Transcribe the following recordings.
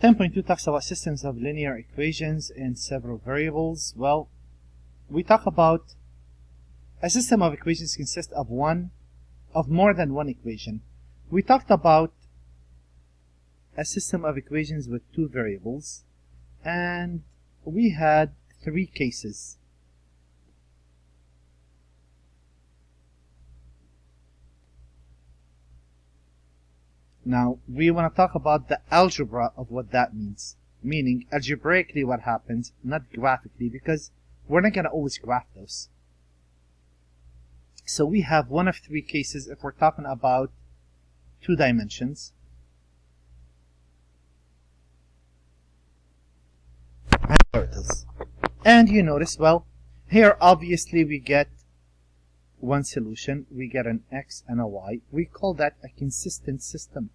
10.2 talks about systems of linear equations in several variables. Well, we talk about a system of equations consists of more than one equation. We talked about a system of equations with two variables, and we had three cases. Now, we want to talk about the algebra of what that means, meaning algebraically what happens, not graphically, because we're not going to always graph those. So we have one of three cases if we're talking about 2 dimensions. And there it is. And you notice, well, here obviously we get one solution. We get an x and a y. We call that a consistent system.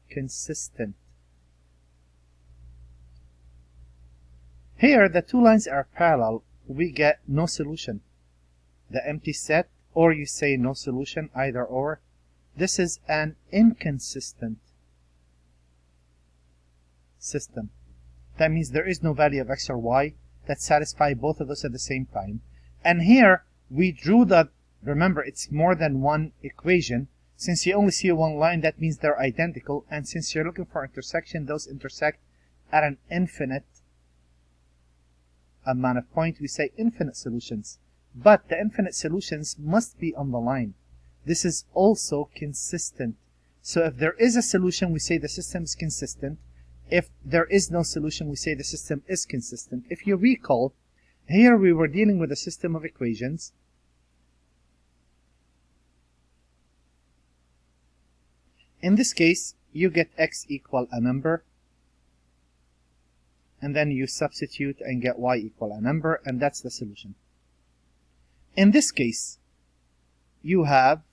Consistent. Here the two lines are parallel. We get no solution. The empty set, or you say no solution, either or. This is an inconsistent system. That means there is no value of x or y that satisfy both of those at the same time. And here we drew the, remember it's more than one equation. Since you only see one line, that means they're identical. And since you're looking for intersection, those intersect at an infinite amount of points. We say infinite solutions. But the infinite solutions must be on the line. This is also consistent. So if there is a solution, we say the system is consistent. If there is no solution, we say the system is consistent. If you recall, here we were dealing with a system of equations. In this case, you get x equal a number, and then you substitute and get y equal a number, and that's the solution. In this case, you have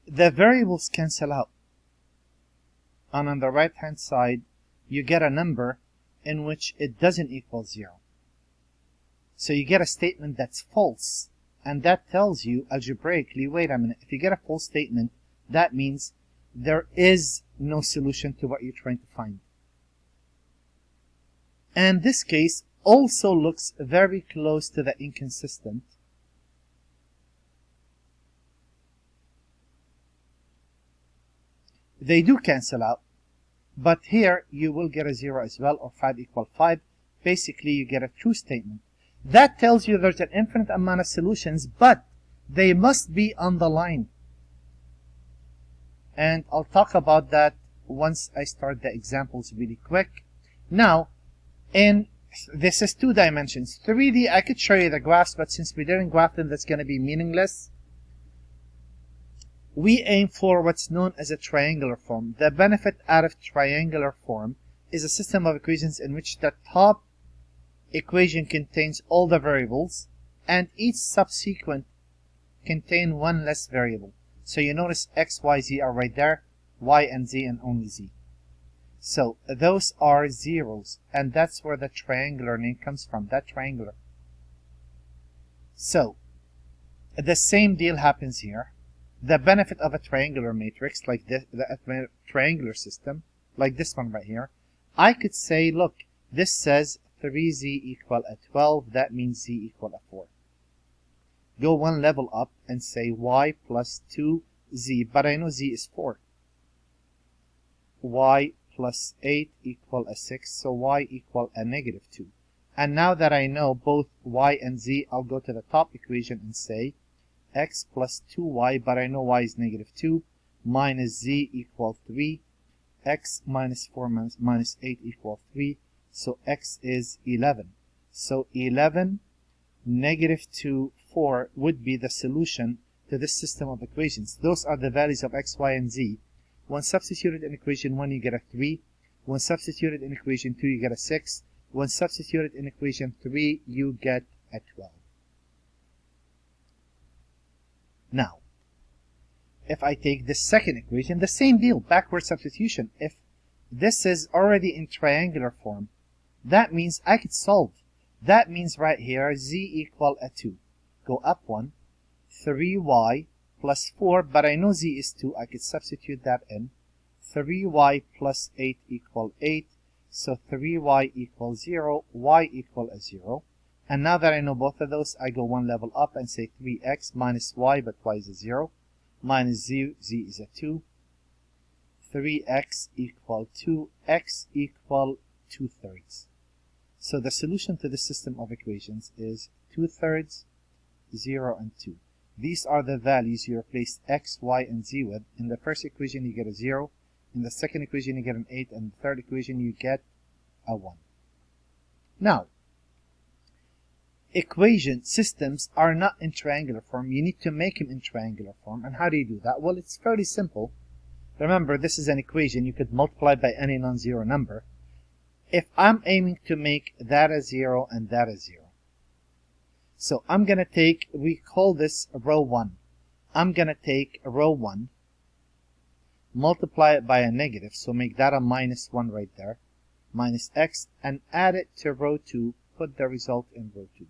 the variables cancel out. And on the right hand side, you get a number in which it doesn't equal 0. So you get a statement that's false. And that tells you algebraically, wait a minute, if you get a false statement, that means there is no solution to what you're trying to find. And this case also looks very close to the inconsistent. They do cancel out, but here you will get a 0 as well, or 5 equal 5. Basically, you get a true statement. That tells you there's an infinite amount of solutions, but they must be on the line. And I'll talk about that once I start the examples really quick. Now, this is 2 dimensions. 3D, I could show you the graphs, but since we didn't graph them, that's going to be meaningless. We aim for what's known as a triangular form. The benefit out of triangular form is a system of equations in which the top equation contains all the variables, and each subsequent contain one less variable. So you notice x, y, z are right there, y and z and only z. So those are zeros, and that's where the triangular name comes from, that triangular. So the same deal happens here. The benefit of a triangular matrix, like this, the triangular system, like this one right here, I could say, look, this says 3z equal a 12, that means z equal a 4. Go one level up and say y plus 2z, but I know z is 4. Y plus 8 equal a 6, so y equal a negative 2. And now that I know both y and z, I'll go to the top equation and say x plus 2y, but I know y is negative 2, minus z equal 3, x minus 4 minus 8 equal 3, so x is 11. So 11, negative 2, 4 would be the solution to this system of equations. Those are the values of x, y, and z. When substituted in equation 1, you get a 3. When substituted in equation 2, you get a 6. When substituted in equation 3, you get a 12. Now, if I take the second equation, the same deal, backward substitution. If this is already in triangular form, that means I could solve. That means right here, z equal a 2. go up 1, 3y plus 4, but I know z is 2, I could substitute that in. 3y plus 8 equal 8, so 3y equals 0, y equal a 0. And now that I know both of those, I go one level up and say 3x minus y, but y is a 0, minus z, z is a 2. 3x equal 2, x equal 2/3. So the solution to this system of equations is 2/3, 0, and 2. These are the values you replace x, y, and z with. In the first equation you get a 0, in the second equation you get an 8, and the third equation you get a 1. Now, equation systems are not in triangular form. You need to make them in triangular form. And how do you do that? Well, it's fairly simple. Remember, this is an equation. You could multiply by any non-zero number. If I'm aiming to make that a 0 and that a 0, so I'm going to take, we call this row 1. I'm going to take row 1, multiply it by a negative, so make that a minus 1 right there, minus x, and add it to row 2, put the result in row 2.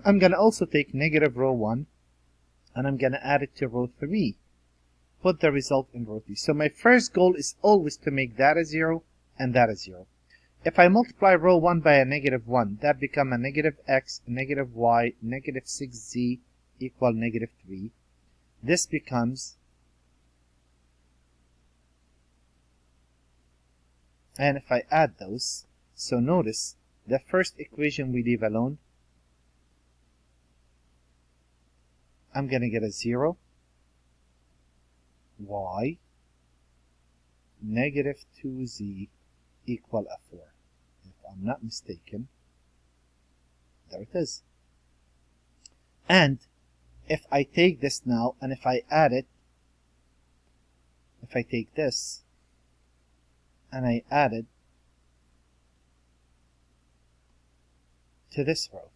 I'm going to also take negative row 1, and I'm going to add it to row 3, put the result in row 3. So my first goal is always to make that a 0 and that a 0. If I multiply row 1 by a negative 1, that becomes a negative x, negative y, negative 6z equal negative 3. This becomes, and if I add those, so notice the first equation we leave alone, I'm going to get a 0, y, negative 2z equal a 4. If I'm not mistaken, there it is. And if I take this now, and if I add it, if I take this, and I add it to this row,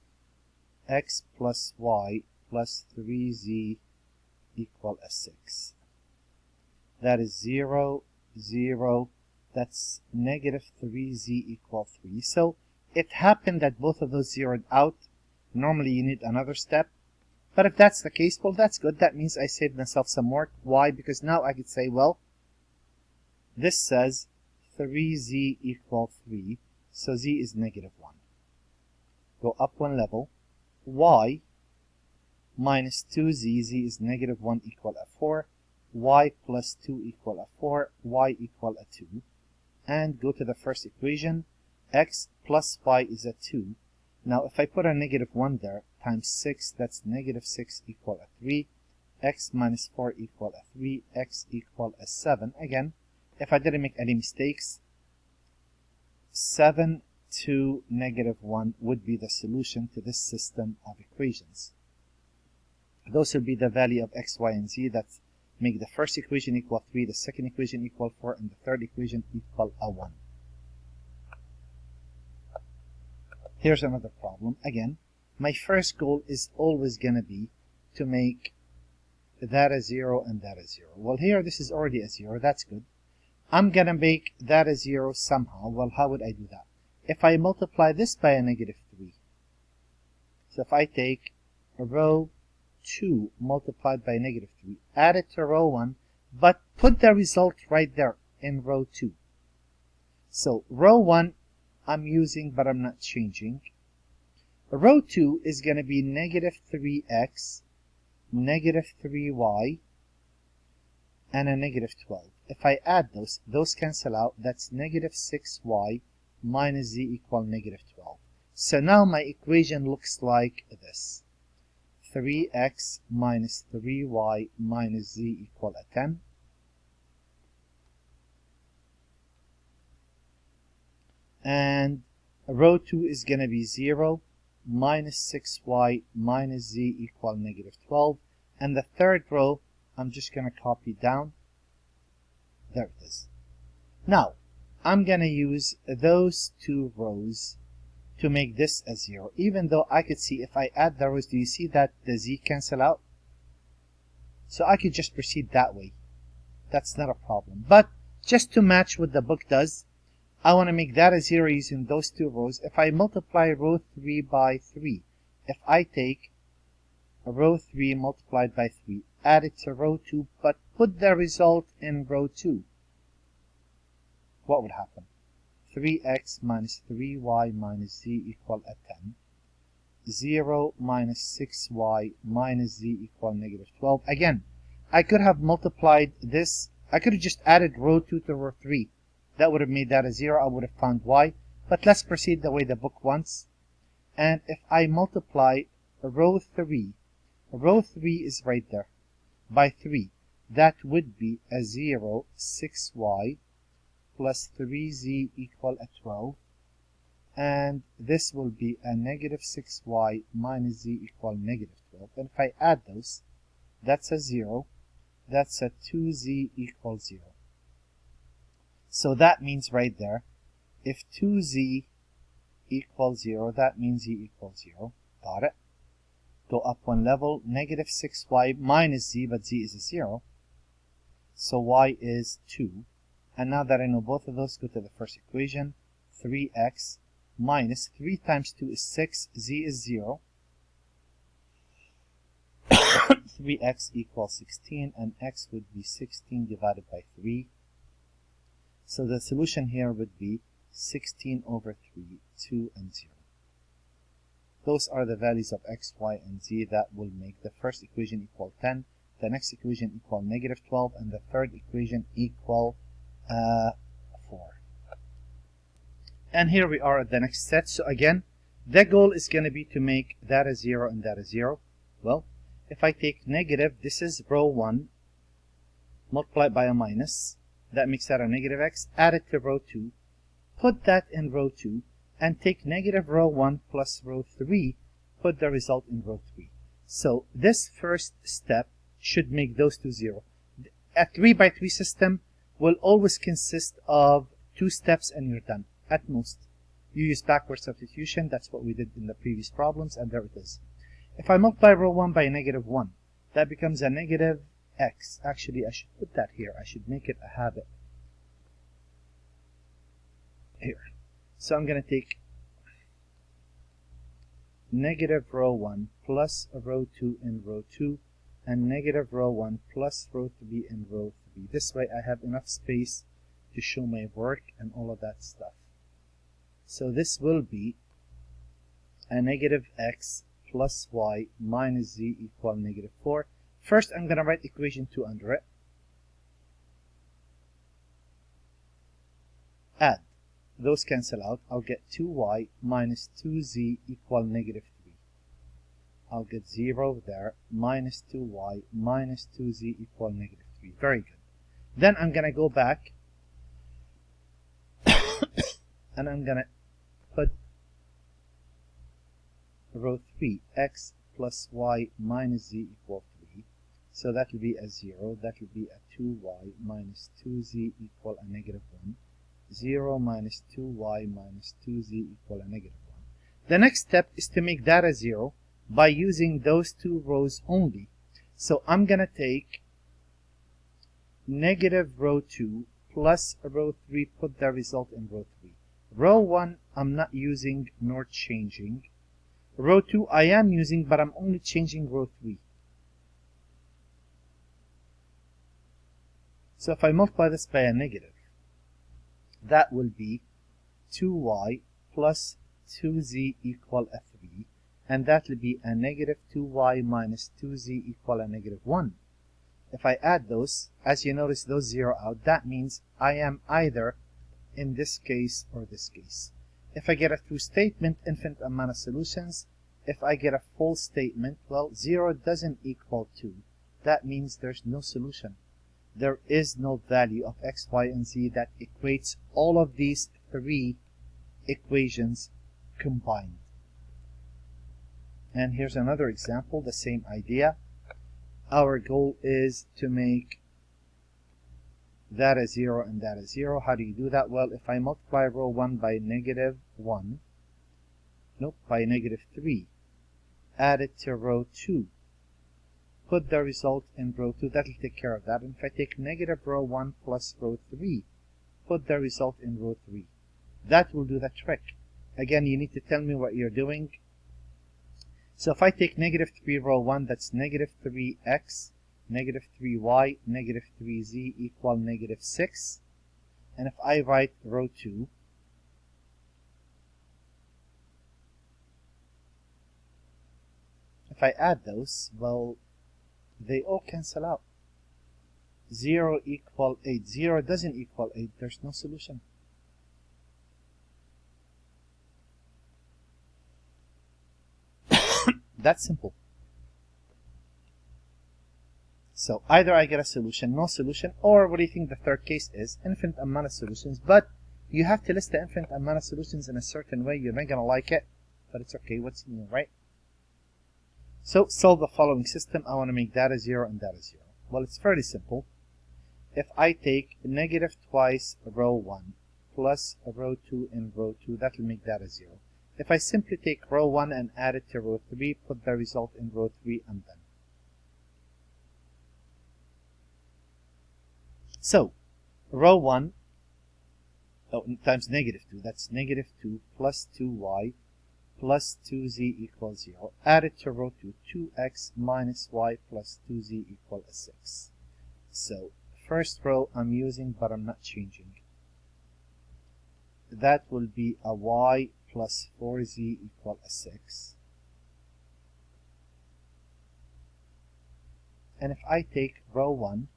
x plus y plus 3z equal a 6. That is 0, 0, that's negative 3z equal 3. So it happened that both of those zeroed out. Normally you need another step. But if that's the case, well, that's good. That means I saved myself some work. Why? Because now I could say, well, this says 3z equal 3, so z is negative 1. Go up one level. Y minus 2z, z is negative 1 equal a 4. Y plus 2 equal a 4. Y equal a 2. And go to the first equation. X plus y is a 2. Now if I put a negative 1 there, times 6, that's negative 6 equal a 3. X minus 4 equal a 3. X equal a 7. Again, if I didn't make any mistakes, 7 to negative 1 would be the solution to this system of equations. Those will be the value of x, y, and z that make the first equation equal 3, the second equation equal 4, and the third equation equal a 1. Here's another problem. Again, my first goal is always going to be to make that a 0 and that a 0. Well, here this is already a 0. That's good. I'm going to make that a 0 somehow. Well, how would I do that? If I multiply this by a negative 3. So if I take row 2 multiplied by negative 3, add it to row 1, but put the result right there in row 2. So row 1 I'm using, but I'm not changing. Row 2 is going to be negative 3x, negative 3y, and a negative 12. If I add those cancel out. That's negative 6y minus z equal negative 12. So now my equation looks like this. 3x minus 3y minus z equal a 10. And row 2 is going to be 0, minus 6y minus z equal negative 12. And the third row, I'm just going to copy down. There it is. Now, I'm going to use those two rows to make this a 0, even though I could see if I add the rows, do you see that the z cancel out? So I could just proceed that way. That's not a problem. But just to match what the book does, I want to make that a 0 using those two rows. If I multiply row 3 by 3, if I take row 3 multiplied by 3, add it to row 2, but put the result in row 2, what would happen? 3x minus 3y minus z equal a 10. 0 minus 6y minus z equal negative 12. Again, I could have multiplied this. I could have just added row 2 to row 3. That would have made that a 0. I would have found y. But let's proceed the way the book wants. And if I multiply row 3 is right there, by 3, that would be a 0, 6y plus 3z equal a 12. And this will be a negative 6y minus z equal negative 12. And if I add those, that's a 0. That's a 2z equals 0. So that means right there, if 2z equals 0, that means z equals 0. Got it? Go up one level, negative 6y minus z, but z is a 0. So y is 2. And now that I know both of those, go to the first equation. 3x minus 3 times 2 is 6, z is 0. 3x equals 16, and x would be 16 divided by 3. So the solution here would be 16 over 3, 2 and 0. Those are the values of x, y, and z that will make the first equation equal 10, the next equation equal negative 12, and the third equation equal 4. And here we are at the next set. So again, the goal is going to be to make that a 0 and that a 0. Well, if I take negative, this is row 1, multiplied by a minus, that makes that a negative x, add it to row 2, put that in row 2, and take negative row 1 plus row 3, put the result in row 3. So this first step should make those two 0. A 3 by 3 system will always consist of 2 steps and you're done. At most, you use backward substitution. That's what we did in the previous problems, and there it is. If I multiply row 1 by negative 1, that becomes a negative x. Actually, I should put that here. I should make it a habit. Here. So I'm going to take negative row 1 plus row 2 in row 2, and negative row 1 plus row 3 in row 3. This way I have enough space to show my work and all of that stuff. So this will be a negative x plus y minus z equal negative 4. First, I'm going to write equation 2 under it. Add. Those cancel out. I'll get 2y minus 2z equal negative 3. I'll get 0 there, minus 2y minus 2z equal negative 3. Very good. Then I'm going to go back and I'm going to put row 3, x plus y minus z equal 3. So that will be a 0. That will be a 2y minus 2z equal a negative 1. 0 minus 2y minus 2z equal a negative 1. The next step is to make that a 0 by using those two rows only. So I'm going to take negative row 2 plus row 3, put the result in row 3. Row 1, I'm not using nor changing. Row 2, I am using, but I'm only changing row 3. So if I multiply this by a negative, that will be 2y plus 2z equal a 3. And that will be a negative 2y minus 2z equal a negative 1. If I add those, as you notice, those 0 out, that means I am either in this case or this case. If I get a through statement, infinite amount of solutions. If I get a full statement, well, 0 doesn't equal 2. That means there's no solution. There is no value of x, y, and z that equates all of these 3 equations combined. And here's another example, the same idea. Our goal is to make that a 0 and that a 0. How do you do that? Well, if I multiply row 1 by negative 1, by negative 3, add it to row 2, put the result in row 2, that will take care of that. And if I take negative row 1 plus row 3, put the result in row 3, that will do the trick. Again, you need to tell me what you're doing. So if I take negative 3 row 1, that's negative 3x, negative 3y, negative 3z equal negative 6. And if I write row 2, if I add those, well, they all cancel out. 0 equal 8. 0 doesn't equal 8. There's no solution. That's simple. So either I get a solution, no solution, or what do you think the third case is? Infinite amount of solutions. But you have to list the infinite amount of solutions in a certain way. You're not going to like it, but it's okay. What's new, right? So solve the following system. I want to make that a 0 and that a 0. Well, it's fairly simple. If I take negative twice row 1 plus row 2 in row 2, that will make that a 0. If I simply take row 1 and add it to row 3, put the result in row 3, I'm done. So, row 1 times negative 2, that's negative 2 plus 2y plus 2z equals 0. Add it to row 2, 2x minus y plus 2z equal a 6. So, first row I'm using, but I'm not changing. That will be a y plus 4z equal a 6. And if I take row 1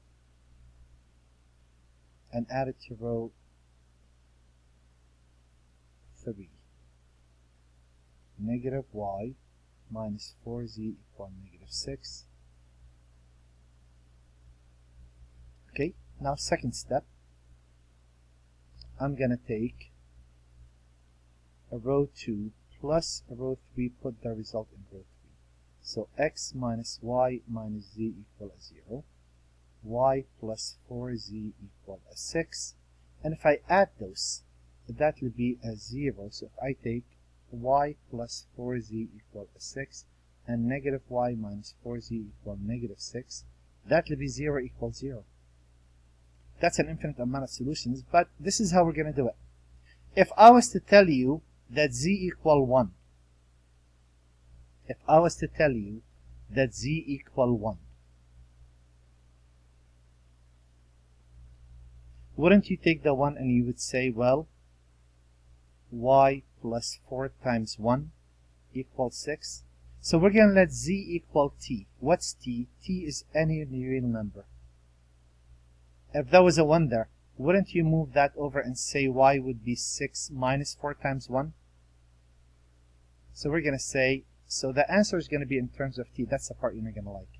and add it to row 3, negative y minus 4z equal negative 6. Okay, now second step, I'm going to take a row 2 plus a row 3, put the result in row 3. So x minus y minus z equal a 0. Y plus 4z equal a 6. And if I add those, that will be a 0. So if I take y plus 4z equal a 6 and negative y minus 4z equal negative 6, that will be 0 equals 0. That's an infinite amount of solutions, but this is how we're going to do it. If I was to tell you that z equal 1, if I was to tell you that z equal 1, wouldn't you take the 1 and you would say, well, y plus 4 times 1 equals 6. So we're going to let z equal t. What's t? T is any real number. If there was a 1 there, wouldn't you move that over and say y would be 6 minus 4 times 1? So we're going to say, so the answer is going to be in terms of t. That's the part you're not going to like.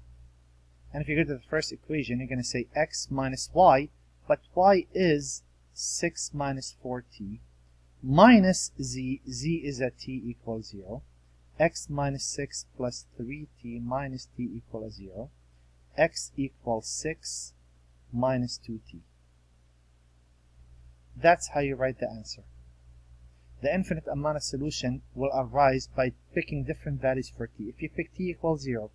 And if you go to the first equation, you're going to say x minus y, but y is 6 minus 4t, minus z, z is a t equals 0, x minus 6 plus 3t minus t equals 0, x equals 6 minus 2t. That's how you write the answer. The infinite amount of solution will arise by picking different values for t. If you pick t equals 0,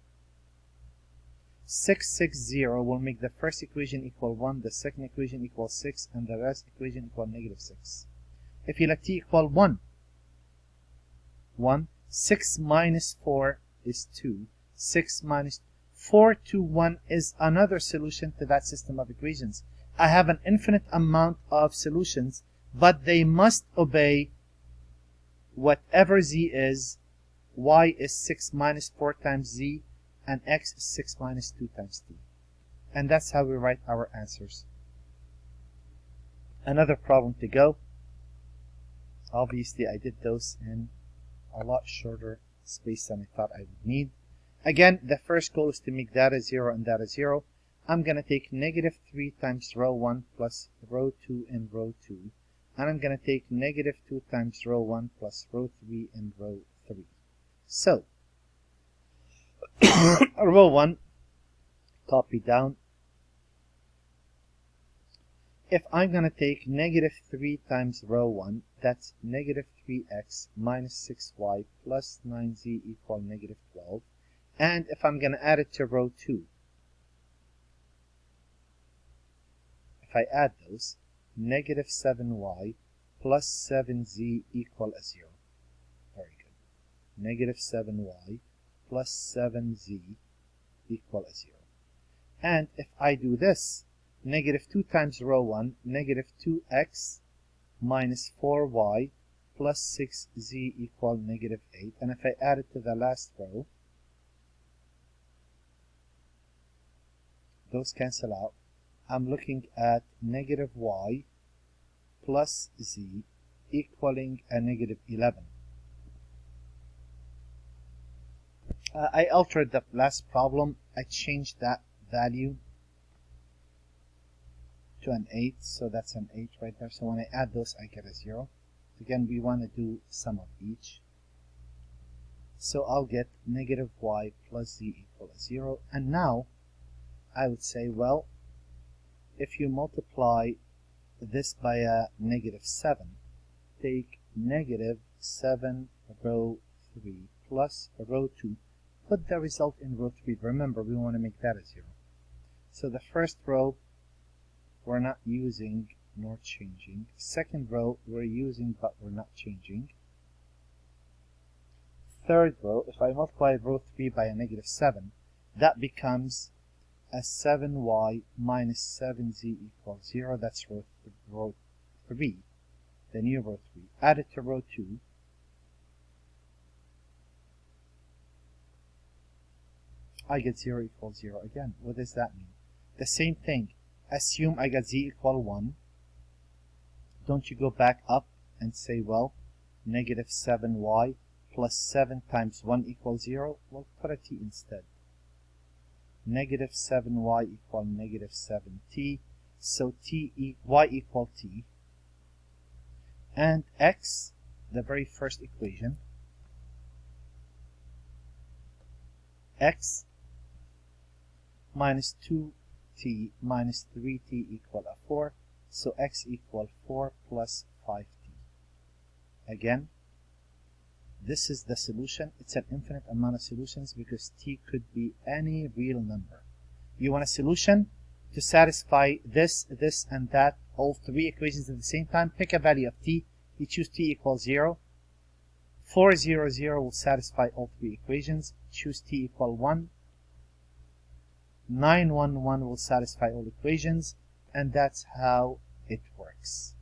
6, 6, 0 will make the first equation equal 1, the second equation equal 6, and the last equation equal negative 6. If you let t equal 1, 6 minus 4 is 2. 6 minus 4 to 1 is another solution to that system of equations. I have an infinite amount of solutions, but they must obey whatever z is. Y is 6 minus 4 times z, and x is 6 minus 2 times t. And that's how we write our answers. Another problem to go. Obviously, I did those in a lot shorter space than I thought I would need. Again, the first goal is to make that a 0 and that a 0. I'm going to take negative 3 times row 1 plus row 2 in row 2. And I'm going to take negative 2 times row 1 plus row 3 in row 3. So, row 1, copy down. If I'm going to take negative 3 times row 1, that's negative 3x minus 6y plus 9z equal negative 12. And if I'm going to add it to row 2, if I add those, negative 7y plus 7z equal a 0. Very good. Negative 7y plus 7z equal 0. And if I do this, negative 2 times row 1, negative 2x minus 4y plus 6z equal negative 8. And if I add it to the last row, those cancel out. I'm looking at negative y plus z equaling a negative 11. I altered the last problem. I changed that value to an 8, so that's an 8 right there. So when I add those, I get a 0. Again, we want to do sum of each. So I'll get negative y plus z equal 0. And now I would say, well, if you multiply this by a negative 7, take negative 7 row 3 plus row 2. Put the result in row 3. Remember, we want to make that a 0. So the first row, we're not using nor changing. Second row, we're using but we're not changing. Third row, if I multiply row 3 by a negative 7, that becomes a 7y minus 7z equals 0. That's row 3, the new row 3. Add it to row 2. I get 0 equals 0 again. What does that mean? The same thing. Assume I got z equal 1. Don't you go back up and say, well, negative 7y plus 7 times 1 equals 0? Well, put a t instead. Negative 7y equal negative 7t. So y equal t. And x, the very first equation, x minus 2t minus 3t equal a 4. So x equal 4 plus 5t. Again, this is the solution. It's an infinite amount of solutions because t could be any real number. You want a solution to satisfy this, this, and that, all three equations at the same time. Pick a value of t. You choose t equals 0. 4, 0, 0 will satisfy all three equations. Choose t equal 1. 9, 1, 1 will satisfy all equations. And that's how it works.